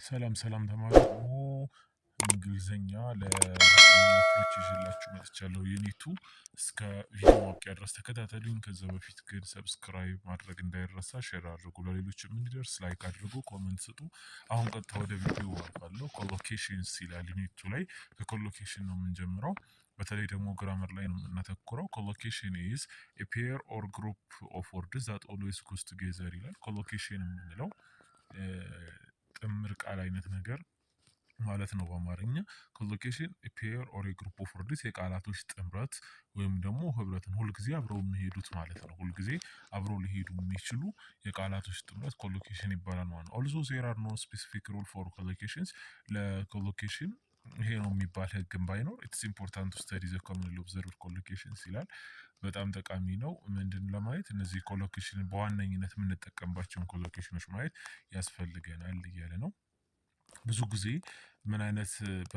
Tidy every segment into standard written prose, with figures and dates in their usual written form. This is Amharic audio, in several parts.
ሰላም ሰላም ተማሪዎች እንግሊዘኛ ለሁለተኛ ክፍሎች ይዤላችሁ መጥቻለሁ። የኔቱ እስከ ቪዲዮ ማብቂያ ድረስ ተከታተሉኝ። ከዛ በፊት ግን ሰብስክራይብ ማድረግ እንዳይረሳ፣ ሼር አድርጉ፣ ለሌሎችም እንዲደርስ ላይክ አድርጉ፣ ኮመንት ስጡ። አሁን ቀጥታ ወደ ቪዲዮ አልፋለሁ። ኮሎኬሽንስ ይላል ዩኒቱ ላይ። ከኮሎኬሽን ነው የምንጀምረው። በተለይ ደግሞ ግራመር ላይ ነው የምናተኩረው። ኮሎኬሽን ኢዝ ኤ ፔር ኦር ግሩፕ ኦፍ ወርድስ ዛት ኦልዌይስ ጎስ ቱጌዘር ይላል። ኮሎኬሽን የምንለው ጥምር ቃል አይነት ነገር ማለት ነው በአማርኛ። ኮሎኬሽን ፔር ኦር ግሩፕ ኦፍ ወርድስ የቃላቶች ጥምረት ወይም ደግሞ ህብረትን ሁልጊዜ አብረው የሚሄዱት ማለት ነው። ሁልጊዜ አብረው ሊሄዱ የሚችሉ የቃላቶች ጥምረት ኮሎኬሽን ይባላል ማለት ነው። ኦልሶ ዜር አር ኖ ስፔሲፊክ ሩል ፎር ኮሎኬሽንስ። ለኮሎኬሽን ይሄ ነው የሚባል ህግም ባይኖር ኢትስ ኢምፖርታንት ቱ ስተዲ ዘ ኮመንሊ ኦብዘርቭድ ኮሎኬሽንስ ይላል። በጣም ጠቃሚ ነው። ምንድን ለማየት እነዚህ ኮሎኬሽን በዋነኝነት የምንጠቀምባቸውን ኮሎኬሽኖች ማየት ያስፈልገናል እያለ ነው። ብዙ ጊዜ በምን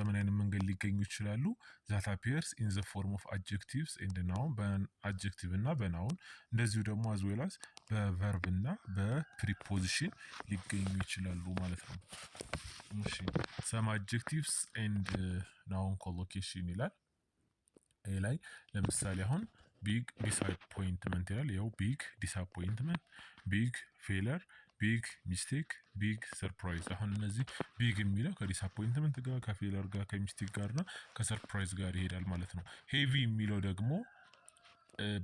አይነት መንገድ ሊገኙ ይችላሉ? ዛት አፒየርስ ኢን ዘ ፎርም ኦፍ አድጀክቲቭስ ኤንድ ናውን፣ በአድጀክቲቭ እና በናውን እንደዚሁ ደግሞ አዝዌላስ በቨርብ እና በፕሪፖዚሽን ሊገኙ ይችላሉ ማለት ነው። እሺ ሰም አድጀክቲቭስ ኤንድ ናውን ኮሎኬሽን ይላል። ይሄ ላይ ለምሳሌ አሁን ቢግ ዲስአፖይንትመንት ይላል። ያው ቢግ ዲስአፖይንትመንት፣ ቢግ ፌለር፣ ቢግ ሚስቴክ፣ ቢግ ሰርፕራይዝ። አሁን እነዚህ ቢግ የሚለው ከዲስአፖይንትመንት ጋር ከፌለር ጋር ከሚስቴክ ጋር እና ከሰርፕራይዝ ጋር ይሄዳል ማለት ነው። ሄቪ የሚለው ደግሞ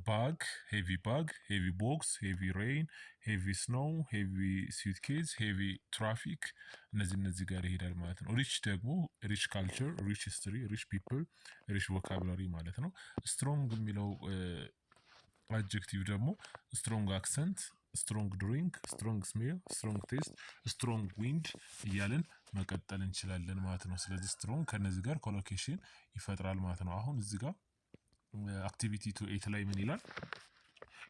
ባግ፣ ሄቪ ባግ፣ ሄቪ ቦክስ፣ ሄቪ ሬይን፣ ሄቪ ስኖው፣ ሄቪ ስዊትኬዝ፣ ሄቪ ትራፊክ እነዚህ ጋር ይሄዳል ማለት ነው። ሪች ደግሞ ሪች ካልቸር፣ ሪች ሂስትሪ፣ ሪች ፒፕል፣ ሪች ቮካብላሪ ማለት ነው። ስትሮንግ የሚለው አድጀክቲቭ ደግሞ ስትሮንግ አክሰንት፣ ስትሮንግ ድሪንክ፣ ስትሮንግ ስሜል፣ ስትሮንግ ቴስት፣ ስትሮንግ ዊንድ እያልን መቀጠል እንችላለን ማለት ነው። ስለዚህ ስትሮንግ ከነዚህ ጋር ኮሎኬሽን ይፈጥራል ማለት ነው። አሁን እዚህ ጋር አክቲቪቲ 2 ላይ ምን ይላል?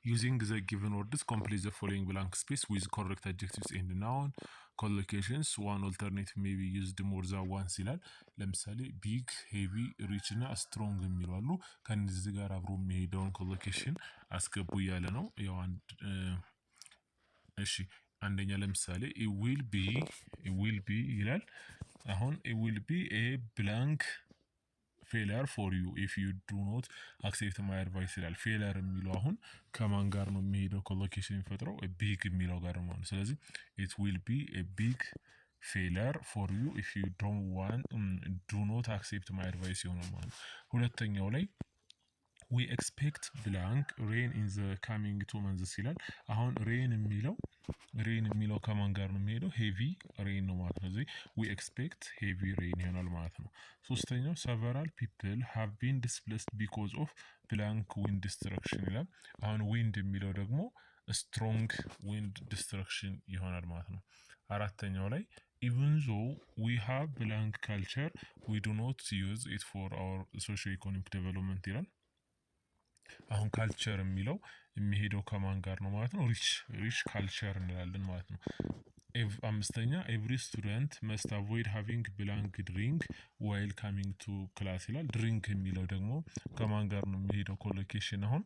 ዩዚንግ ዘ ጊቨን ወርድስ ኮምፕሊት ዘ ፎሎዊንግ ብላንክ ስፔስ ዊዝ ኮሬክት አድጀክቲቭስ ኤንድ ናውን ኮሎኬሽንስ ዋን ኦልተርኔቲቭ ሜይ ቢ ዩዝድ ሞር ዛን ዋንስ ይላል። ለምሳሌ ቢግ፣ ሄቪ፣ ሪች እና ስትሮንግ የሚሉ አሉ። ከነዚህ ጋር አብሮ የሚሄደውን ኮሎኬሽን አስገቡ እያለ ነው። ያው እሺ አንደኛ ለምሳሌ ዊል ቢ ይላል። አሁን ዊል ቢ ኤ ብላንክ ፌለር ፎር ዩ ኢፍ ዩ ዱ ኖት አክሴፕት ማይ አድቫይስ ይላል። ፌለር የሚለው አሁን ከማን ጋር ነው የሚሄደው ኮሎኬሽን የሚፈጥረው? ቢግ የሚለው ጋር ነው። ስለዚህ ኢት ዊል ቢ ኤ ቢግ ፌለር ፎር ዩ ኢፍ ዩ ዱ ኖት አክሴፕት ማይ አድቫይስ ይሆናል ማለት ነው። ሁለተኛው ላይ ዊ ኤክስፔክት ብላንክ ሬን ኢን ዘ ካሚንግ 2 መንዝስ ይላል። አሁን ሬን የሚለው ከማን ጋር ነው የሚሄደው? ሄቪ ሬን ነው ማለት ነው። ስለዚህ ዊ ኤክስፔክት ሄቪ ሬን ይሆናል ማለት ነው። ሶስተኛው ሰቨራል ፒፕል ሃቭ ቢን ዲስፕሌስድ ቢኮዝ ኦፍ ብላንክ ዊንድ ዲስትራክሽን ይላል። አሁን ዊንድ የሚለው ደግሞ ስትሮንግ ዊንድ ዲስትራክሽን ይሆናል ማለት ነው። አራተኛው ላይ even though we have blank culture we do not use it for our socio-economic development ይላል። አሁን ካልቸር የሚለው የሚሄደው ከማን ጋር ነው ማለት ነው? ሪች ካልቸር እንላለን ማለት ነው። አምስተኛ ኤቭሪ ስቱደንት መስት አቮይድ ሃቪንግ ብላንክ ድሪንክ ዋይል ካሚንግ ቱ ክላስ ይላል። ድሪንክ የሚለው ደግሞ ከማን ጋር ነው የሚሄደው ኮሎኬሽን? አሁን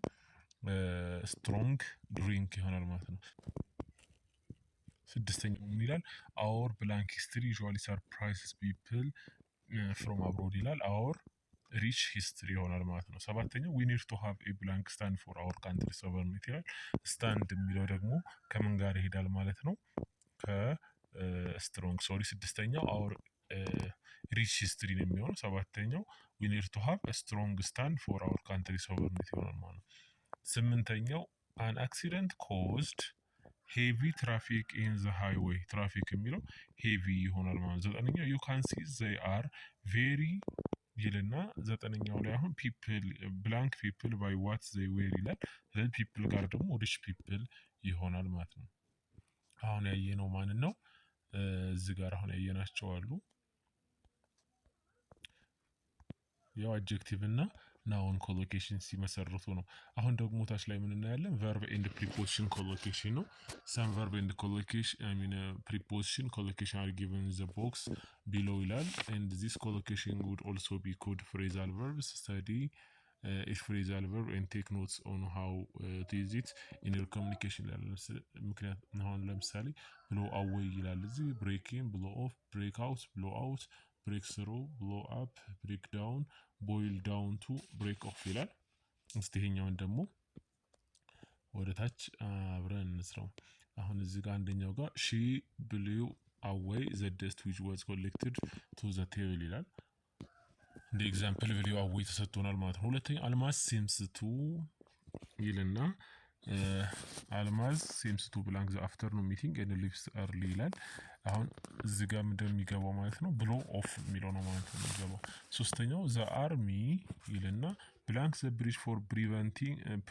ስትሮንግ ድሪንክ ይሆናል ማለት ነው። ስድስተኛው ምን ይላል? አወር ብላንክ ሂስትሪ ዩዥዋሊ ሰርፕራይዝስ ፒፕል ፍሮም አብሮድ ይላል። አወር ሪች ሂስትሪ ይሆናል ማለት ነው። ሰባተኛው ዊ ኒድ ቱ ሃቭ ኤ ብላንክ ስታንድ ፎር አወር ካንትሪ ሶቨርኒቲ ይላል። ስታንድ የሚለው ደግሞ ከምን ጋር ይሄዳል ማለት ነው? ከስትሮንግ ስድስተኛው አወር ሪች ሂስትሪ ነው የሚሆነው። ሰባተኛው ዊ ኒድ ቱ ሃቭ ስትሮንግ ስታንድ ፎር አወር ካንትሪ ሶቨርኒቲ ይሆናል ማለት ነው። ስምንተኛው አን አክሲደንት ኮዝድ ሄቪ ትራፊክ ኢን ዘ ሃይዌይ ትራፊክ የሚለው ሄቪ ይሆናል ማለት። ዘጠነኛው ዩ ካን ሲ ዘይ አር ቬሪ ይልና ዘጠነኛው ላይ አሁን ፒፕል ብላንክ ፒፕል ባይ ዋት ዘይ ዌር ይላል። ስለዚህ ፒፕል ጋር ደግሞ ሪች ፒፕል ይሆናል ማለት ነው። አሁን ያየነው ማንን ነው? እዚህ ጋር አሁን ያየናቸው አሉ። ያው አድጀክቲቭ እና ናውን ኮሎኬሽን ሲመሰርቱ ነው። አሁን ደግሞ ታች ላይ ምን እናያለን? ቨርብ ኤንድ ፕሪፖዚሽን ኮሎኬሽን ነው። ሰም ቨርብ ኤንድ ፕሪፖዚሽን ኮሎኬሽን አር ጊቨን ዘ ቦክስ ቢሎ ይላል። ኤንድ ዚስ ኮሎኬሽን ውድ ኦልሶ ቢ ኮድ ፍሬዛል ቨርብስ ስተዲ each phrasal verb and take notes on how to use it in your communication ምክንያት አሁን ለምሳሌ blow away ይላል እዚህ break in blow off break out blow out break through blow up break down boil down to break off ይላል እስቲ ይሄኛውን ደግሞ ወደ ታች አብረን እንስራው አሁን እዚህ ጋር አንደኛው ጋር she blew away the dust which was collected to the table ይላል እንደ ኤግዛምፕል blew away ተሰጥቶናል ማለት ነው ሁለተኛ አልማዝ seems to ይልና አልማዝ seems to belong the afternoon meeting and leaves early ይላል አሁን እዚህ ጋር እንደሚገባው ማለት ነው blow off የሚለው ነው ማለት ነው የሚገባው ሶስተኛው the army ይልና belongs the bridge for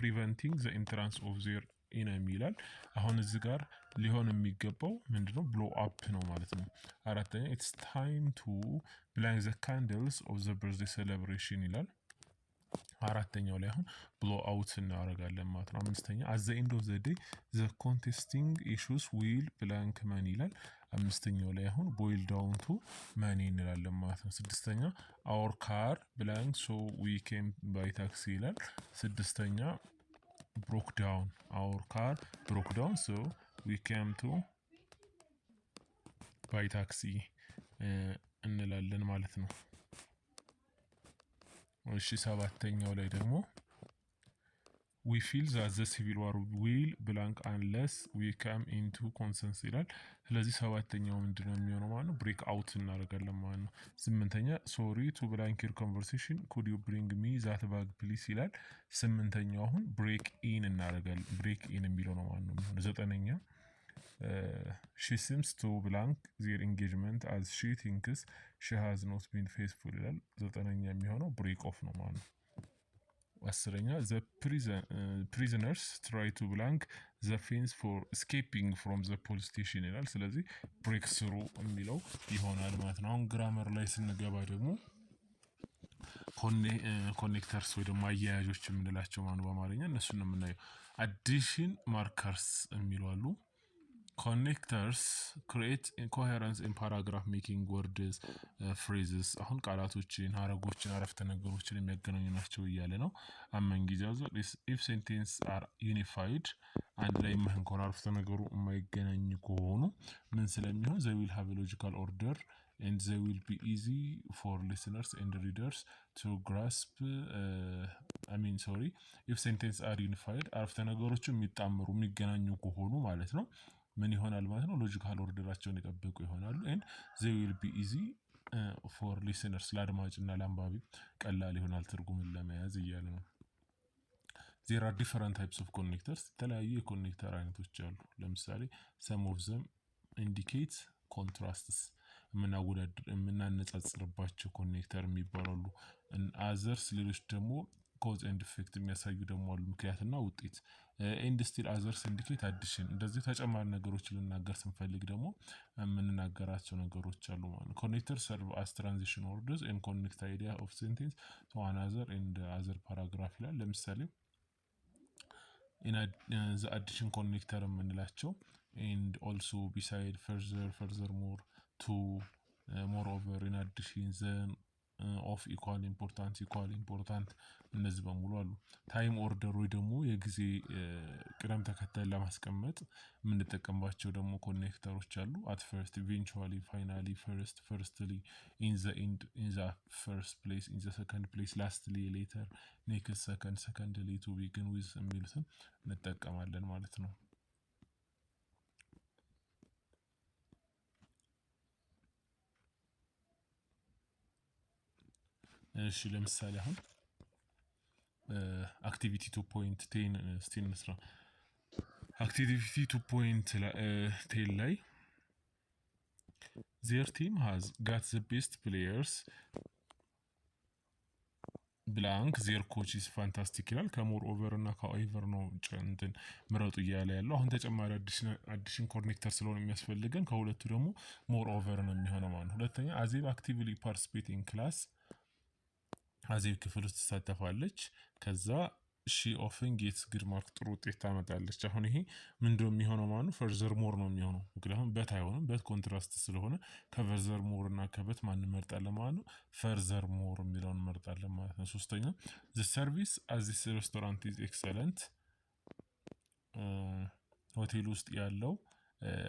preventing the entrance of their enemy ይላል አሁን እዚህ ጋር ሊሆን የሚገባው ምንድነው blow up ነው ማለት ነው አራተኛ it's time to belong the candles of the birthday celebration ይላል አራተኛው ላይ አሁን blow out እናደርጋለን ማለት ነው አምስተኛ at the end of the day the contesting issues will blank money ይላል አምስተኛው ላይ አሁን boil down to money እንላለን ማለት ነው ስድስተኛ our car blank so we came by taxi ይላል ስድስተኛ broke down our car broke down so we came to by taxi እንላለን ማለት ነው እሺ ሰባተኛው ላይ ደግሞ we feel that the civil war will blank unless we come into consensus ይላል ስለዚህ ሰባተኛው ምንድነው የሚሆነው ማለት ነው break out እናደርጋለን ማለት ነው ስምንተኛ sorry to blank your conversation could you bring me that bag please ይላል ስምንተኛው አሁን break in እናደርጋለን break in የሚለው ነው ማለት ነው ዘጠነኛ she seems to blank their engagement as she thinks she has not been faithful ይላል ዘጠነኛ የሚሆነው break off ነው ማለት ነው አስረኛ the prisoners try to blank the fence for escaping from the police station ይላል ስለዚህ break through የሚለው ይሆናል ማለት ነው አሁን ግራመር ላይ ስንገባ ደግሞ ኮኔክተርስ ወይ ደግሞ አያያዦች የምንላቸው ማን በአማርኛ እነሱን ነው የምናየው addition markers የሚለው አሉ connectors create incoherence in paragraph making words phrases አሁን ቃላቶችን ሐረጎችን አረፍተ ነገሮችን የሚያገናኙ ናቸው ይያለ ነው አመንጊዛው if sentence are unified አንድ ላይ ማንኮራ አረፍተ ነገሩ የማይገናኝ ከሆኑ ምን ስለሚሆን they will have a logical order and they will be easy for listeners and readers to grasp if sentence are unified አረፍተ ነገሮቹ የሚጣመሩ የሚገናኙ ከሆኑ ማለት ነው ምን ይሆናል ማለት ነው ሎጂካል ኦርደራቸውን ይጠብቁ ይሆናሉ and they will be easy for listeners ለአድማጭና ለአንባቢ ቀላል ይሆናል ትርጉምን ለመያዝ ይያለ ነው there are different types of connectors ተለያዩ የኮኔክተር አይነቶች አሉ ለምሳሌ some of them indicate contrasts የምናነጻጽርባቸው ኮኔክተር የሚባላሉ others ሌሎች ደግሞ cause and effect የሚያሳዩ ደግሞ አሉ ምክንያትና ውጤት and still others indicate addition እንደዚህ ተጨማሪ ነገሮችን ልናገር ስንፈልግ ደግሞ የምንናገራቸው ነገሮች አሉ ማለት ነው connectors serve as transition orders and connect idea of sentence to another and other paragraph ይላል ለምሳሌ the addition connector የምንላቸው and also beside furthermore to moreover in addition then of equal important እነዚህ በሙሉ አሉ ታይም ኦርደር ወይ ደግሞ የጊዜ ቅደም ተከተል ለማስቀመጥ የምንጠቀምባቸው ደግሞ ኮኔክተሮች አሉ at first eventually finally firstly in the end in the first place in the second place lastly later next secondly to begin with የሚሉትን እንጠቀማለን ማለት ነው እሺ ለምሳሌ አሁን activity 2.10 ስቲል መስራ activity 2.10 ላይ their team has got the best players blank their coach is fantastic ይላል ከሞር ኦቨር እና ከኦቨር ነው እንትን ምረጡ ይያለ ያለው አሁን ተጨማሪ አዲሽን ኮኔክተር ስለሆነ የሚያስፈልገን ከሁለቱ ደግሞ ሞር ኦቨር ነው የሚሆነው ማለት ሁለተኛ አዜብ actively participate in class አዜብ ክፍል ውስጥ ተሳተፋለች ከዛ ሺ ኦፍን ጌትስ ጉድ ማርክ ጥሩ ውጤት ታመጣለች። አሁን ይሄ ምንድነው የሚሆነው ማለት ነው? ፈርዘር ሞር ነው የሚሆነው። ምክንያቱም በት አይሆንም፣ በት ኮንትራስት ስለሆነ ከፈርዘር ሞር እና ከበት ማን እንመርጣለን ማለት ነው? ፈርዘር ሞር የሚለውን እንመርጣለን ማለት ነው። ሶስተኛ ዘ ሰርቪስ አት ዚስ ሬስቶራንት ኢዝ ኤክሰለንት። ሆቴል ውስጥ ያለው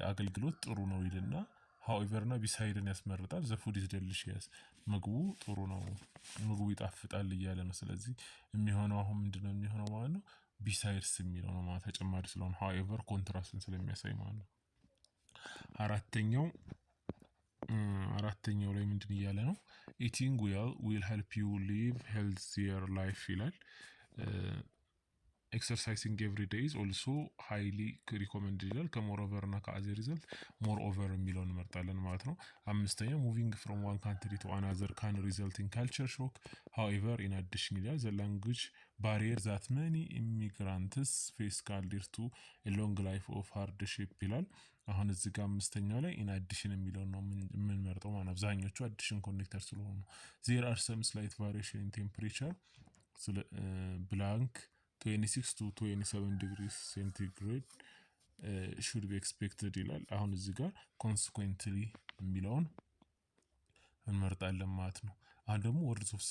አገልግሎት ጥሩ ነው ይልና however እና ቢሳይድን ያስመርጣል። ዘ ፉድ ኢዝ ዴሊሺየስ ምግቡ ጥሩ ነው፣ ምግቡ ይጣፍጣል እያለ ነው። ስለዚህ የሚሆነው አሁን ምንድነው የሚሆነው ማለት ነው? ቢሳይድስ የሚለው ነው ማለት ተጨማሪ ስለሆነ however ኮንትራስትን ስለሚያሳይ ማለት ነው። አራተኛው ላይ ምንድን እያለ ነው? ኢቲንግ ዌል ዊል ሄልፕ ዩ ሊቭ ሄልዚየር ላይፍ ይላል። ኤክሰርሳይሲንግ ኤቭሪ ዴይ ኢዝ ኦልሶ ሃይሊ ሪኮመንድ ይላል። ከሞር ኦቨር እና ከአዘ ሪዘልት ሞር ኦቨር የሚለውን እንመርጣለን ማለት ነው። አምስተኛ ሙቪንግ ፍሮም ዋን ካንትሪ ቱ አናዘር ካን ሪዘልት ኢን ካልቸር ሾክ ሃውኤቨር ኢን አዲሽን ይላል። ዘ ላንጉጅ ባሪየር ዛት መኒ ኢሚግራንትስ ፌስ ካን ሊድ ቱ ሎንግ ላይፍ ኦፍ ሃርድሺፕ ይላል። አሁን እዚህ ጋር አምስተኛው ላይ ኢን አዲሽን የሚለውን ነው የምንመርጠው ማለት አብዛኞቹ አዲሽን ኮኔክተር ስለሆኑ። ዜር አር ሰም ስላይት ቫሪዬሽን ኢን ቴምፕሬቸር ብላንክ 26 to 27 degrees centigrade should be expected ይላል። አሁን እዚህ ጋር consequently የሚለውን እንመርጣለን ማለት ነው። አሁን ደግሞ words of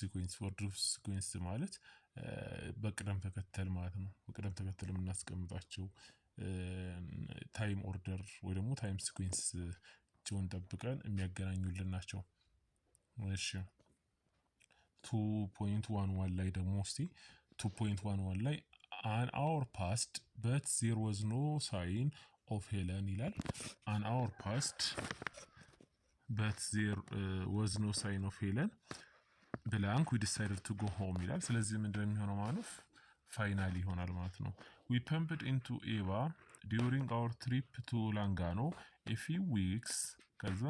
sequence ማለት በቅደም ተከተል ማለት ነው። በቅደም ተከተል የምናስቀምጣቸው ታይም ኦርደር ወይ ደግሞ ታይም ሲኩዌንስ ጆን ጠብቀን የሚያገናኙልን ናቸው። እሺ 2.11 ላይ ደግሞ እስቲ 2.11 ላይ an hour passed but there was no sign of Helen ይላል። an hour passed but there was no sign of Helen blank we decided to go home ይላል። ስለዚህ ምንድነው የሚሆነው ማለት ፋይናል ይሆናል ማለት ነው። we pumped into Eva during our trip to Langano a few weeks ከዛ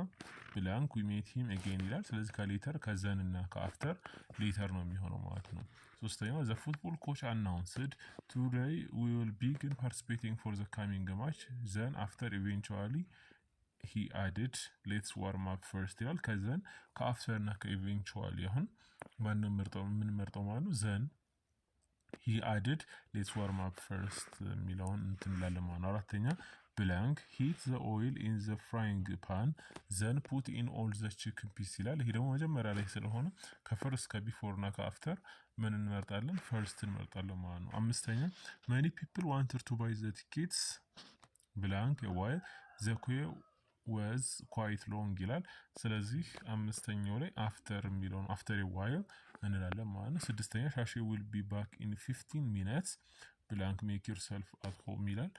ብላንክ we met him again ይላል። ስለዚህ ከሌተር ከዘን እና ከአፍተር ሌተር ነው የሚሆነው ማለት ነው። ሶስተኛው the football coach announced today we will begin participating for the coming match then after eventually he added let's warm up first ይላል። ከዘን ከአፍተር እና ከኢቬንቹዋሊ አሁን ማንን መርጠው ማለት ነው? ዘን he added let's warm up first የሚለውን እንትን ላለማን። አራተኛ blank heat the oil in the frying pan then put in all the chicken piece ይላል። ይሄ ደግሞ መጀመሪያ ላይ ስለሆነ ከፈርስት ከቢፎር እና ከአፍተር ምን እንመርጣለን? ፈርስት እንመርጣለን ማለት ነው። አምስተኛ many people wanted to buy the tickets blank while the queue was quite long ይላል። ስለዚህ አምስተኛው ላይ አፍተር የሚለውን አፍተር while እንላለን ማለት ነው። ስድስተኛ ሻሺ will be back in 15 minutes blank make yourself at home ይላል።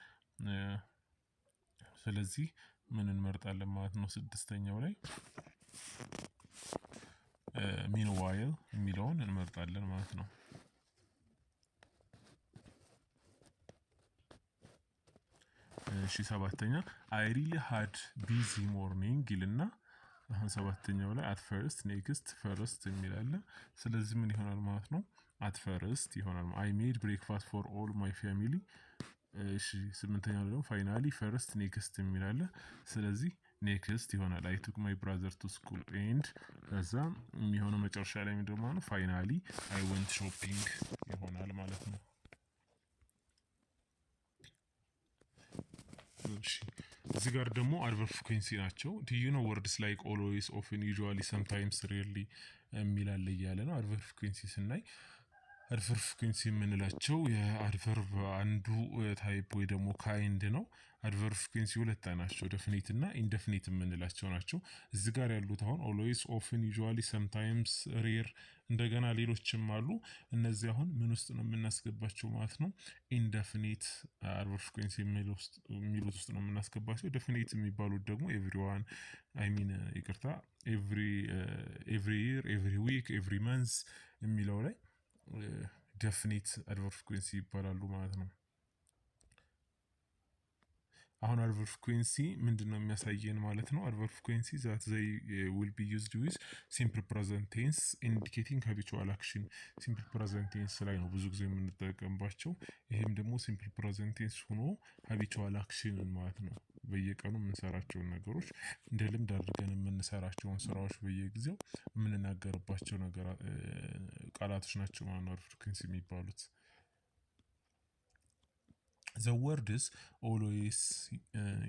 ስለዚህ ምን እንመርጣለን ማለት ነው? ስድስተኛው ላይ meanwhile የሚለውን እንመርጣለን ማለት ነው። እሺ ሰባተኛ I really had busy morning ይልና አሁን ሰባተኛው ላይ at first next first የሚል አለ። ስለዚህ ምን ይሆናል ማለት ነው? at first ይሆናል። I made breakfast for all my family። እሺ ስምንተኛው ደግሞ finally first next የሚል አለ። ስለዚህ next ይሆናል። I took my brother to school and ከዛ የሚሆነው መጨረሻ ላይ ምንድነው ማለት ነው? finally I went shopping ይሆናል ማለት ነው። እዚህ ጋር ደግሞ adverb frequency ናቸው። do you know words like always often usually sometimes rarely የሚላል እያለ ነው። adverb frequency ስናይ adverb frequency የምንላቸው የአድቨርብ አንዱ ታይፕ ወይ ደግሞ ካይንድ ነው። adverb frequency ሁለት ናቸው፣ definite እና indefinite የምንላቸው ናቸው። እዚህ ጋር ያሉት አሁን always often usually sometimes rare እንደገና ሌሎችም አሉ። እነዚህ አሁን ምን ውስጥ ነው የምናስገባቸው ማለት ነው? indefinite adverb frequency የሚሉት ውስጥ ነው የምናስገባቸው። definite የሚባሉት ደግሞ everyone ይቅርታ every year every week every month የሚለው ላይ definite adverb frequency ይባላሉ ማለት ነው። አሁን adverb frequency ምንድነው የሚያሳየን ማለት ነው? adverb frequency that they will be used with simple present tense indicating habitual action simple present tense ላይ ነው ብዙ ጊዜ የምንጠቀምባቸው። ይሄም ደግሞ simple present tense ሆኖ habitual action ማለት ነው። በየቀኑ የምንሰራቸውን ነገሮች እንደ ልምድ አድርገን የምንሰራቸውን ስራዎች በየጊዜው የምንናገርባቸው ቃላቶች ናቸው ማለት ነው adverb frequency የሚባሉት። The words always,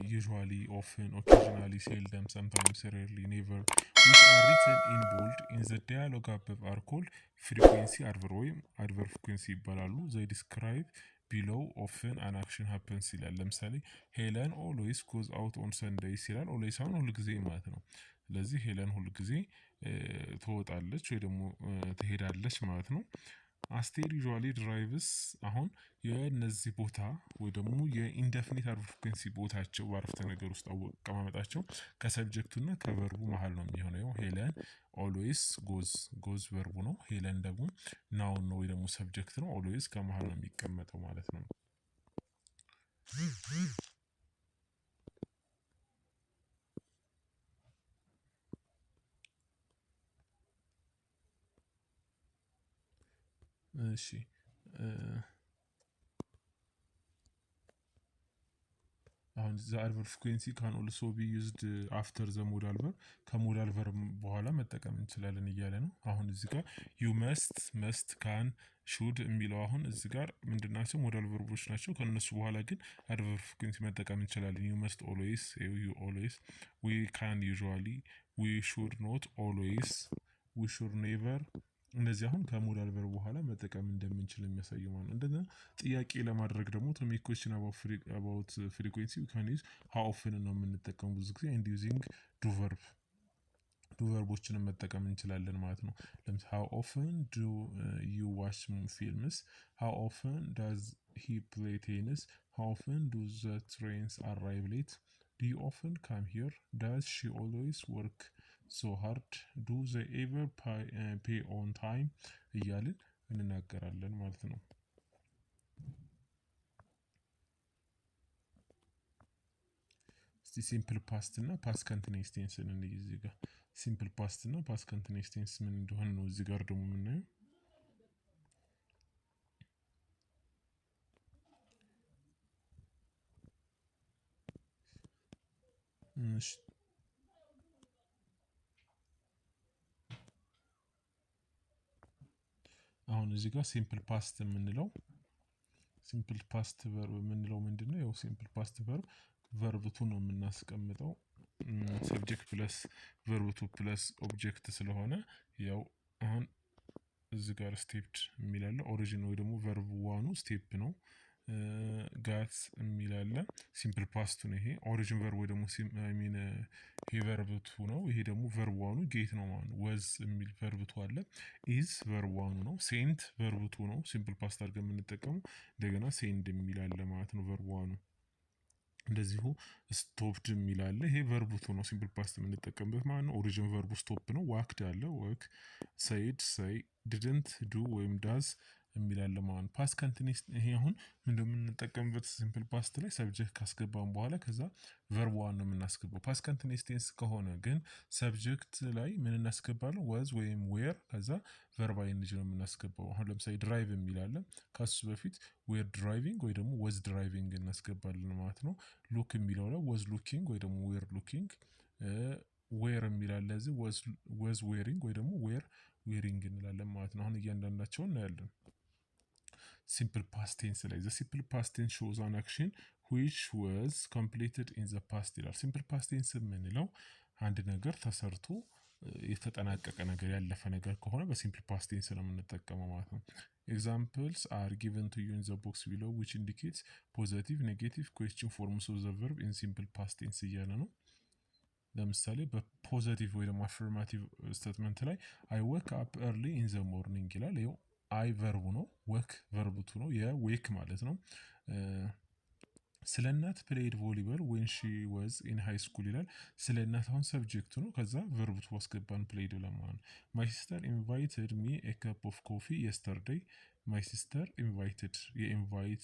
usually, often, occasionally, seldom, sometimes, rarely, never, which are written in bold in the dialogue above are called frequency adverb ወይም adverb frequency ይባላሉ። They describe below often an action happens ይላል። ለምሳሌ ሄለን always goes out on Sundays ይላል። always አሁን ሁል ጊዜ ማለት ነው። ስለዚህ ሄለን ሁል ጊዜ ትወጣለች ወይ ደግሞ ትሄዳለች ማለት ነው። አስቴር ዩዥዋሊ ድራይቭስ አሁን የነዚህ ቦታ ወይ ደግሞ የኢንደፊኒት አድቨርብ ፍሪኩዌንሲ ቦታቸው በአረፍተ ነገር ውስጥ አቀማመጣቸው ከሰብጀክቱና ከቨርቡ መሀል ነው የሚሆነው። ሄለን ኦልዌይስ ጎዝ ቨርቡ ነው። ሄለን ደግሞ ናውን ነው ወይ ደግሞ ሰብጀክት ነው። ኦልዌይስ ከመሀል ነው የሚቀመጠው ማለት ነው። እሺ አሁን ዘ አድቨርብ ፍሪኩዌንሲ ካን ኦልሶ ቢ ዩዝድ አፍተር ዘ ሞዳል ቨርብ ከሞዳል ቨርብ በኋላ መጠቀም እንችላለን እያለ ነው። አሁን እዚህ ጋር ዩ መስት ካን ሹድ የሚለው አሁን እዚህ ጋር ምንድን ናቸው? ሞዳል ቨርቦች ናቸው። ከነሱ በኋላ ግን አድቨርብ ፍሪኩዌንሲ መጠቀም እንችላለን። ዩ መስት ኦልዌይስ፣ ዩ ኦልዌይስ፣ ዊ ካን ዩዥዋሊ፣ ዊ ሹድ ኖት ኦልዌይስ፣ ዊ ሹድ ኔቨር እነዚህ አሁን ከሞዳል ቨርብ በኋላ መጠቀም እንደምንችል የሚያሳዩ ማለት ነው። እንደገና ጥያቄ ለማድረግ ደግሞ ቱ ሜክ ኩዌስችን አባውት ፍሪኩዌንሲ ዊ ካን ዩዝ ሃው ኦፍን ነው የምንጠቀሙ ብዙ ጊዜ ኤንድ ዩዚንግ ዱ ቨርቦችንም መጠቀም እንችላለን ማለት ነው። ለምሳሌ ሃው ኦፍን ዱ ዩ ዋች ፊልምስ፣ ሃው ኦፍን ዳዝ ሂ ፕሌይ ቴኒስ፣ ሃው ኦፍን ዱ ዘ ትሬንስ አራይቭ ሌት፣ ዱ ዩ ኦፍን ካም ሂር፣ ዳዝ ሺ ኦልዌይስ ወርክ ሶ ሃርድ፣ ዱ ዘ ኤቨር ፔይ ኦን ታይም እያልን እንናገራለን ማለት ነው። እስቲ ሲምፕል ፓስት እና ፓስት ኮንቲኒዩስ ቴንስን እንይ። እዚህ ጋር ሲምፕል ፓስት እና ፓስት ኮንቲኒዩስ ቴንስ ምን እንደሆነ ነው እዚህ ጋር ደግሞ የምናየው። አሁን እዚህ ጋር ሲምፕል ፓስት የምንለው ሲምፕል ፓስት ቨርብ የምንለው ምንድነው? ያው ሲምፕል ፓስት ቨርብ ቨርብቱ ነው የምናስቀምጠው ሰብጀክት ፕለስ ቨርብቱ ፕለስ ኦብጀክት ስለሆነ ያው አሁን እዚህ ጋር ስቴፕድ የሚላለ ኦሪጂን ወይ ደግሞ ቨርብ ዋኑ ስቴፕ ነው። ጋት የሚላለ ሲምፕል ፓስቱ ነው። ይሄ ኦሪጂን ቨርብ ወይ ደግሞ ሚን ይሄ ቨርብቱ ነው። ይሄ ደግሞ ቨርብ ዋኑ ጌት ነው ማለት ነው። ወዝ የሚል ቨርብቱ አለ። ኢዝ ቨርብ ዋኑ ነው። ሴንት ቨርብቱ ነው። ሲምፕል ፓስት አድርገን የምንጠቀመው እንደገና ሴንድ የሚል አለ ማለት ነው ቨርብ ዋኑ። እንደዚሁ ስቶፕድ የሚል አለ። ይሄ ቨርብቱ ነው ሲምፕል ፓስት የምንጠቀምበት ማለት ነው። ኦሪጂን ቨርቡ ስቶፕ ነው። ዋክድ አለ ወክ፣ ሰይድ ሰይ፣ ዲድንት ዱ ወይም ዳዝ የሚላለ ማለት ነው። ፓስት ኮንቲኒዩስ ይሄ አሁን እንደምንጠቀምበት ሲምፕል ፓስት ላይ ሰብጀክት ካስገባን በኋላ ከዛ ቨርብ ዋን ነው የምናስገባው። ፓስት ኮንቲኒዩስ ቴንስ ከሆነ ግን ሰብጀክት ላይ ምን እናስገባለን? ወዝ ወይም ዌር ከዛ ቨርብ አይንጅ ነው የምናስገባው። አሁን ለምሳሌ ድራይቭ የሚላለን ከሱ በፊት ዌር ድራይቪንግ ወይ ደግሞ ወዝ ድራይቪንግ እናስገባለን ማለት ነው። ሉክ የሚለው ላይ ወዝ ሉኪንግ ወይ ደግሞ ዌር ሉኪንግ፣ ዌር የሚላለ እዚህ ወዝ ዌሪንግ ወይ ደግሞ ዌር ዌሪንግ እንላለን ማለት ነው። አሁን እያንዳንዳቸውን እናያለን። ሲምፕል ፓስት ቴንስ ላይ ዘ ሲምፕል ፓስት ቴንስ ሾውዝ አን አክሽን which was completed in the past ይላል። ሲምፕል ፓስት ቴንስ የምንለው አንድ ነገር ተሰርቶ የተጠናቀቀ ነገር ያለፈ ነገር ከሆነ በሲምፕል ፓስት ቴንስ ነው የምንጠቀመው ማለት ነው። ኤግዛምፕልስ አር ጊቨን ቱ ዩ ኢን ዘ ቦክስ ቢሎው which indicates positive, negative, question forms of the verb in simple past tense እያለ ነው። ለምሳሌ በፖዘቲቭ ወይ ደግሞ አፈርማቲቭ ስቴትመንት ላይ አይ ወክ አፕ ኤርሊ ኢን ዘ ሞርኒንግ ይላል። ይኸው አይ ቨርቡ ነው፣ ወክ ቨርብቱ ነው፣ የዌክ ማለት ነው። ስለ እናት ፕሌይድ ቮሊበል ዌን ሺ ወዝ ኢን ሃይ ስኩል ይላል። ስለ እናት አሁን ሰብጀክቱ ነው። ከዛ ቨርብቱ አስገባን ፕሌይድ ለማለት ነው። ማይ ሲስተር ኢንቫይትድ ሚ ኤ ካፕ ኦፍ ኮፊ የስተርዴይ። ማይ ሲስተር ኢንቫይትድ የኢንቫይት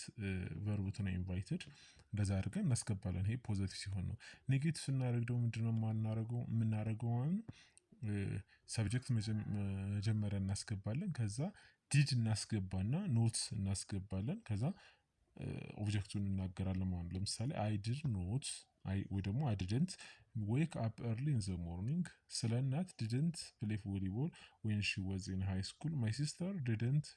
ቨርብቱ ነው ኢንቫይትድ። እንደዛ አድርገን እናስገባለን። ይሄ ፖዘቲቭ ሲሆን ነው። ኔጌቲቭ ስናደርግ ደግሞ ምንድነው የምናደርገው ማለት ነው። ሰብጀክት መጀመሪያ እናስገባለን። ከዛ ዲድ እናስገባና ኖት እናስገባለን። ከዛ ኦብጀክቱን እናገራለን ማለት ነው። ለምሳሌ አይ ዲድ ኖት ወይ ደግሞ አይ ዲድንት ዌክ አፕ ኤርሊ ኢን ዘ ሞርኒንግ። ስለ እናት ዲድንት ፕሌይ ቮሊቦል ዌን ሺ ወዝ ኢን ሃይ ስኩል። ማይ ሲስተር ዲድንት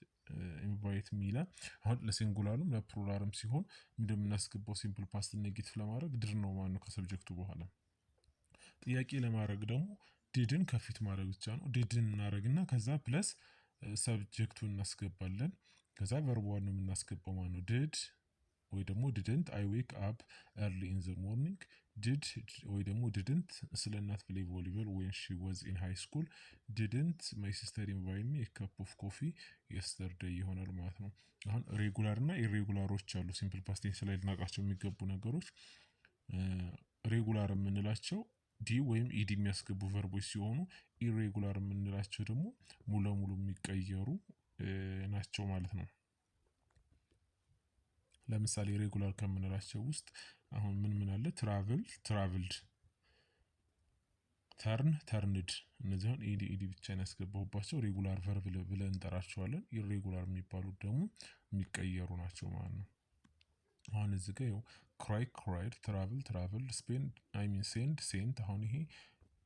ኢንቫይት ሚ ይላል። አሁን ለሲንጉላርም ለፕሉራልም ሲሆን እንደምናስገባው ሲምፕል ፓስት ኔጌቲቭ ለማድረግ ድር ነው ማለት ነው ከሰብጀክቱ በኋላ። ጥያቄ ለማድረግ ደግሞ ዲድን ከፊት ማድረግ ብቻ ነው። ዲድን እናደርግና ከዛ ፕለስ ሰብጀክቱን እናስገባለን። ከዛ ቨርቧን ነው የምናስገባው ማለት ነው። ዲድ ወይ ደግሞ ዲድንት አይ ዌክ አፕ ኤርሊ ኢን ዘ ሞርኒንግ። ዲድ ወይ ደግሞ ዲድንት ስለ እናት ፕሌይ ቮሊቦል ዌን ሺ ወዝ ኢን ሃይ ስኩል። ዲድንት ማይ ሲስተር ኢንቫይት ሚ ኤ ካፕ ኦፍ ኮፊ የስተርዴይ ይሆናል ማለት ነው። አሁን ሬጉላር እና ኢሬጉላሮች አሉ። ሲምፕል ፓስት ቴንስ ላይ ልናውቃቸው የሚገቡ ነገሮች ሬጉላር የምንላቸው ዲ ወይም ኢዲ የሚያስገቡ ቨርቦች ሲሆኑ ኢሬጉላር የምንላቸው ደግሞ ሙሉ ለሙሉ የሚቀየሩ ናቸው ማለት ነው። ለምሳሌ ሬጉላር ከምንላቸው ውስጥ አሁን ምን አለ? ትራቭል ትራቭልድ፣ ተርን ተርንድ። እነዚህ አሁን ኢዲ ብቻ ያስገባሁባቸው ሬጉላር ቨርብ ብለን እንጠራቸዋለን። ኢሬጉላር የሚባሉት ደግሞ የሚቀየሩ ናቸው ማለት ነው። አሁን እዚህ ጋር ያው ክራይ ክራይድ፣ ትራቭል ትራቭል፣ ስፔንድ አይ ሚን ሴንድ ሴንት። አሁን ይሄ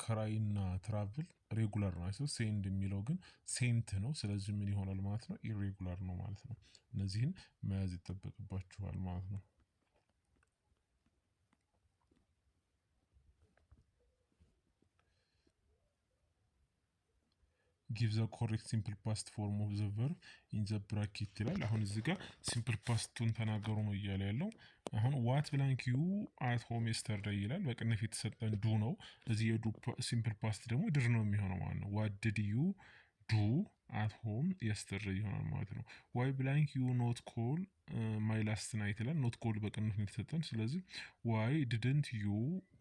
ክራይ እና ትራቭል ሬጉላር ናቸው። ሴንድ የሚለው ግን ሴንት ነው። ስለዚህ ምን ይሆናል ማለት ነው? ኢሬጉላር ነው ማለት ነው። እነዚህን መያዝ ይጠበቅባችኋል ማለት ነው። ጊቭ ዘ ኮሬክት ሲምፕል ፓስት ፎርም ኦፍ ዘ ቨርብ ኢን ዘ ብራኬት ይላል። አሁን እዚህ ጋር ሲምፕል ፓስቱን ተናገሩ ነው እያለ ያለው። አሁን ዋት ብላንክ ዩ አት ሆም የስተርዴይ ይላል። በቅንፍ የተሰጠን ዱ ነው። እዚህ የዱ ሲምፕል ፓስት ደግሞ ድር ነው የሚሆነው ማለት ነው። ዋት ዲድ ዩ ዱ አት ሆም የስተርዴይ ይሆናል ማለት ነው። ዋይ ብላንክ ዩ ኖት ኮል ማይ ላስት ናይት ይላል። ኖት ኮል በቅንፍ ነው የተሰጠን። ስለዚህ ዋይ ዲድንት ዩ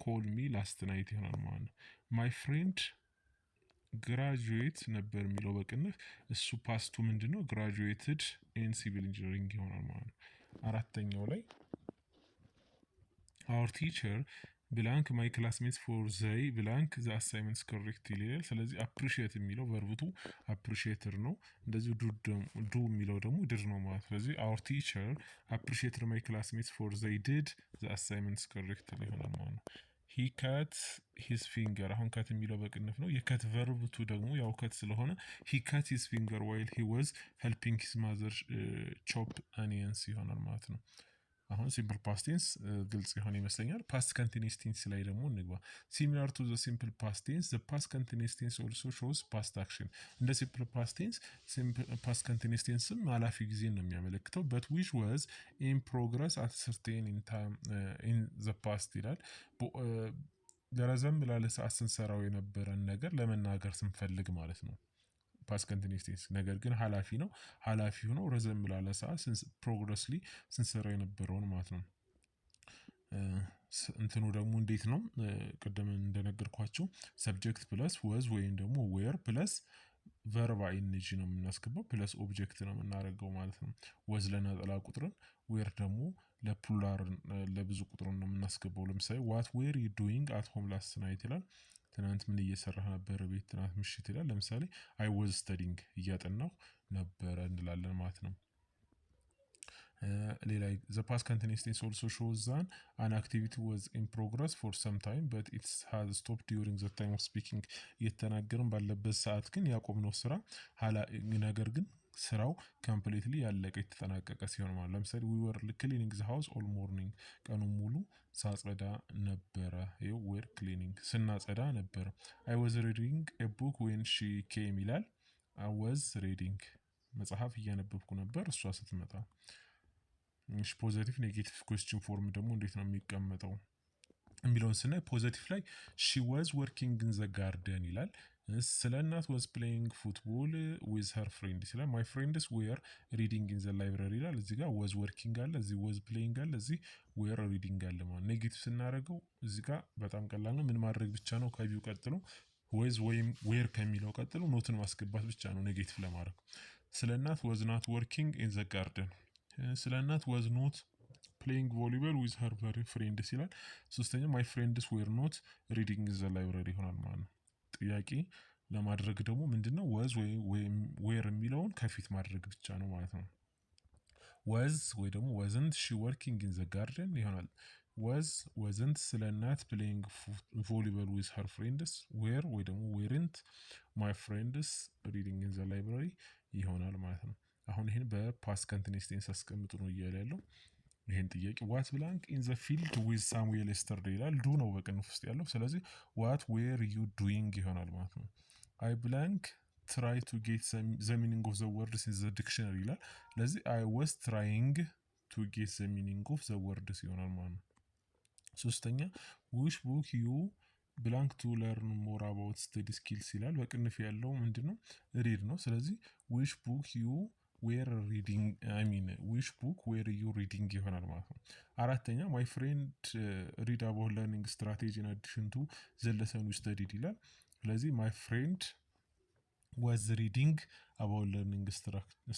ኮል ሚ ላስት ናይት ይሆናል ማለት ነው። ማይ ፍሬንድ ግራጁዌት ነበር የሚለው በቅንፍ እሱ ፓስቱ ምንድነው? ግራጁዌትድ ኢን ሲቪል ኢንጂነሪንግ ይሆናል ማለት ነው። አራተኛው ላይ አወር ቲቸር ብላንክ ማይ ክላስሜትስ ፎር ዘይ ብላንክ ዘ አሳይመንትስ ኮሬክት ይላል። ስለዚህ አፕሪሺየት የሚለው ቨርብቱ አፕሪሺየትር ነው። እንደዚሁ ዱ የሚለው ደግሞ ድር ነው ማለት። ስለዚህ አወር ቲቸር አፕሪሺየትድ ማይ ክላስሜትስ ፎር ዘይ ዲድ ዘ አሳይመንትስ ኮሬክት ይሆናል ማለት ነው። ሂ ካት ሂዝ ፊንገር። አሁን ካት የሚለው በቅንፍ ነው። የከት ቨርብቱ ደግሞ ያው ከት ስለሆነ ሂ ካት ሂዝ ፊንገር ዋይል ሂ ወዝ ሄልፒንግ ሂዝ ማዘር ቾፕ አኒየንስ ይሆናል ማለት ነው። አሁን ሲምፕል ፓስት ቴንስ ግልጽ የሆነ ይመስለኛል። ፓስት ኮንቲኒየስ ቴንስ ላይ ደግሞ እንግባ። ሲሚላር ቱ ዘ ሲምፕል ፓስት ቴንስ ዘ ፓስት ኮንቲኒየስ ቴንስ ኦልሶ ሾውስ ፓስት አክሽን። እንደ ሲምፕል ፓስት ቴንስ ፓስት ኮንቲኒየስ ቴንስም ኃላፊ ጊዜን ነው የሚያመለክተው። በት ዊች ዋዝ ኢን ፕሮግረስ አት ሰርቴን ኢን ታይም ኢን ዘ ፓስት ይላል። ለረዘም ላለ ሰዓት ስንሰራው የነበረን ነገር ለመናገር ስንፈልግ ማለት ነው። ፓስት ኮንቲኒየስ ቴንስ ነገር ግን ኃላፊ ነው። ኃላፊ ሆኖ ረዘም ላለ ሰዓት ፕሮግረስሊ ስንሰራው የነበረውን ማለት ነው። እንትኑ ደግሞ እንዴት ነው? ቅድም እንደነገርኳችሁ ሰብጀክት ፕለስ ወዝ ወይም ደግሞ ዌር ፕለስ ቨርብ አይንጂ ነው የምናስገባው። ፕለስ ኦብጀክት ነው የምናደርገው ማለት ነው። ወዝ ለነጠላ ቁጥርን፣ ዌር ደግሞ ለፕሉራል ለብዙ ቁጥርን ነው የምናስገባው። ለምሳሌ ዋት ዌር ዩ ዱይንግ አት ሆም ላስት ናይት ይላል። ትናንት ምን እየሰራህ ነበር ቤት? ትናንት ምሽት ይላል። ለምሳሌ አይ ወዝ ስተዲንግ እያጠናሁ ነበረ እንላለን ማለት ነው። ሌላ ዘ ፓስት ኮንቲኒየስ ቴንስ ኦልሶ ሾውስ ዛት አን አክቲቪቲ ዋዝ ኢን ፕሮግረስ ፎር ሰም ታይም በት ኢትስ ሃዝ ስቶፕድ ዲዩሪንግ ዘ ታይም ኦፍ ስፒኪንግ። እየተናገርን ባለበት ሰዓት ግን ያቆምነው ስራ ነገር ግን ስራው ኮምፕሊትሊ ያለቀ የተጠናቀቀ ሲሆን ማለት ለምሳሌ ዊ ወር ክሊኒንግ ዘ ሃውስ ኦል ሞርኒንግ። ቀኑን ሙሉ ሳጸዳ ነበረ። ይኸው ዌር ክሊኒንግ ስናጸዳ ነበረ። አይ ዋዝ ሪዲንግ ኤ ቡክ ዌን ሺ ኬም ይላል። አይ ዋዝ ሪዲንግ መጽሐፍ እያነበብኩ ነበር እሷ ስትመጣ። ፖዘቲቭ ኔጌቲቭ ኩዌስችን ፎርም ደግሞ እንዴት ነው የሚቀመጠው የሚለውን ስናይ ፖዘቲቭ ላይ ሺ ዋዝ ወርኪንግ ኢን ዘ ጋርደን ይላል። ስለ እናት ዋዝ ፕሌይንግ ፉትቦል ዊዝ ሀር ፍሬንድስ ይላል። ማይ ፍሬንድስ ዌር ሪዲንግ ኢን ዘ ላይብራሪ ይላል። እዚህ ጋር ዋዝ ወርኪንግ አለ፣ እዚህ ዋዝ ፕሌይንግ አለ፣ እዚህ ዌር ሪዲንግ አለ ማለት። ኔጌቲቭ ስናደርገው እዚህ ጋር በጣም ቀላል ነው። ምን ማድረግ ብቻ ነው? ከቪው ቀጥሎ ወዝ ወይም ዌር ከሚለው ቀጥሎ ኖትን ማስገባት ብቻ ነው ኔጌቲቭ ለማድረግ። ስለ እናት ዋዝ ናት ወርኪንግ ኢን ዘ ጋርደን። ስለ እናት ዋዝ ኖት ፕሌይንግ ቮሊቦል ዊዝ ሀር ፍሬንድስ ይላል። ሶስተኛ ማይ ፍሬንድስ ዌር ኖት ሪዲንግ ዘ ላይብራሪ ይሆናል ማለት ነው። ጥያቄ ለማድረግ ደግሞ ምንድነው? ወዝ ወይም ዌር የሚለውን ከፊት ማድረግ ብቻ ነው ማለት ነው። ወዝ ወይ ደግሞ ወዝንት ሺ ወርኪንግ ኢን ዘ ጋርደን ይሆናል። wasn't ስለ እናት playing volleyball with her friends were ወይ ደግሞ weren't my friends reading in the library ይሆናል ማለት ነው። አሁን ይሄን በፓስት ኮንቲኒዩስ ቴንስ አስቀምጡ ነው እያለ ያለው። ይሄን ጥያቄ what blank in the field with Samuel yesterday ይላል። do ነው በቅንፍ ውስጥ ያለው። ስለዚህ what were you doing ይሆናል ማለት ነው። I blank try to get the meaning of the words in the dictionary ይላል። ስለዚህ I was trying to get the meaning of the words ይሆናል ማለት ነው። ሶስተኛ which book you blank to learn more about study skills ይላል። በቅንፍ ያለው ምንድነው? read ነው። ስለዚህ which book you were reading which book were you reading ይሆናል ማለት ነው። አራተኛ my friend read about learning strategy in addition to the lesson we studied ይላል። ስለዚህ my friend was reading about learning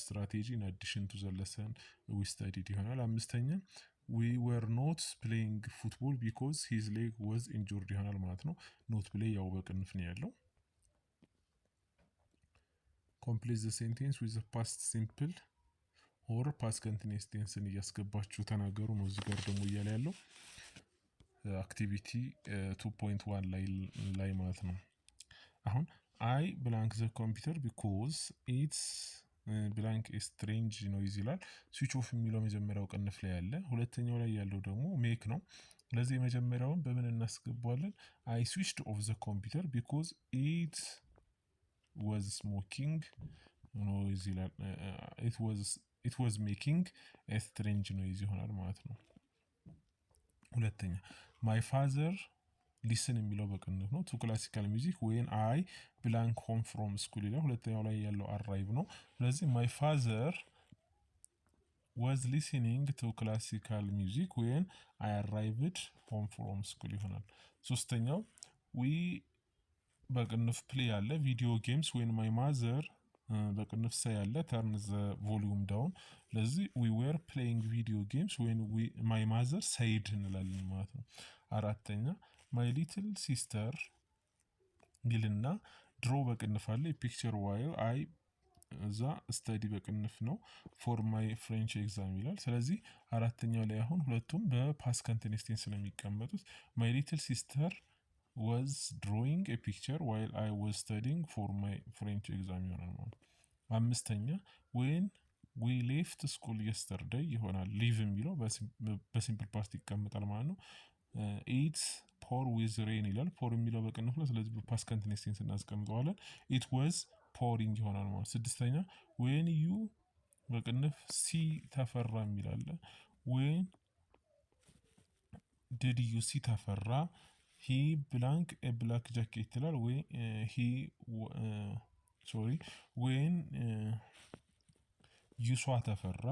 strategy in addition to the lesson we studied ይሆናል። አምስተኛ we were not playing football because his leg was injured ይሆናል ማለት ነው። not play ያው በቅንፍ ነው ያለው። complete the sentence with the past simple or past continuous tense እያስገባችሁ ተናገሩ ነው። እዚህ ጋር ደግሞ እያለ ያለው አክቲቪቲ 2.1 ላይ ማለት ነው። አሁን I blank the computer because it's blank a strange noise ይላል። ስዊች ኦፍ የሚለው መጀመሪያው ቅንፍ ላይ ያለ፣ ሁለተኛው ላይ ያለው ደግሞ ሜክ ነው። ስለዚህ የመጀመሪያውን በምን እናስገባለን? I switched off the computer because it was smoking noise ይላል። it was making a strange noise ይሆናል ማለት ነው። ሁለተኛ my father listen የሚለው በቅንፍ ነው። to classical music when I blank home from school ይላል። ሁለተኛው ላይ ያለው arrive ነው። ስለዚህ my father was listening to classical music when I arrived home from school ይሆናል። ሶስተኛው we በቅንፍ play ያለ video games when my mother በቅንፍ say ያለ turn the volume down። ስለዚህ we were playing video games when my mother said እንላለን ማለት ነው። አራተኛ my little sister ይልና draw በቅንፍ አለ picture while I እዛ study በቅንፍ ነው for my French exam ይላል። ስለዚህ አራተኛው ላይ አሁን ሁለቱም በፓስት ኮንቲኒዩስ ቴንስ ነው የሚቀመጡት። my little sister was drawing a picture while I was studying for my French exam ይሆናል ማለት ነው። አምስተኛ when we left school yesterday ይሆናል። leave የሚለው በሲምፕል ፓስት ይቀመጣል ማለት ነው። it pour with rain ይላል። pour የሚለው በቅንፍ ነው። ስለዚህ በፓስት ኮንቲኒዩስ ቴንስ እናስቀምጠዋለን። it was pouring ይሆናል ማለት። ስድስተኛ when you በቅንፍ see ተፈራ የሚላል። when did you see ተፈራ he blank a black jacket ይላል። ወይ when you saw ተፈራ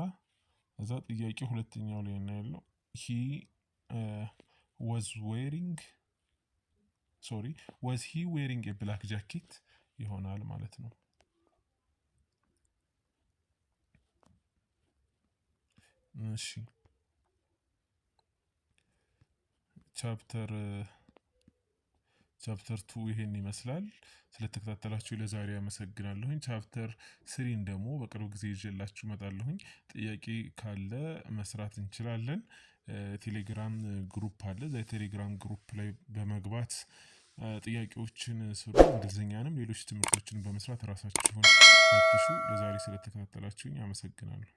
እዛ ጥያቄ ሁለተኛው ላይ ነው ያለው he was he wearing a black jacket ይሆናል ማለት ነው። እሺ ቻፕተር 2 ይሄን ይመስላል። ስለተከታተላችሁ ለዛሬ አመሰግናለሁኝ። ቻፕተር 3 ደግሞ በቅርብ ጊዜ ይዤላችሁ እመጣለሁኝ። ጥያቄ ካለ መስራት እንችላለን። ቴሌግራም ግሩፕ አለ። እዛ ቴሌግራም ግሩፕ ላይ በመግባት ጥያቄዎችን ስሩ። እንግሊዘኛንም ሌሎች ትምህርቶችን በመስራት ራሳችሁን ፈትሹ። ለዛሬ ስለተከታተላችሁኝ አመሰግናለሁ።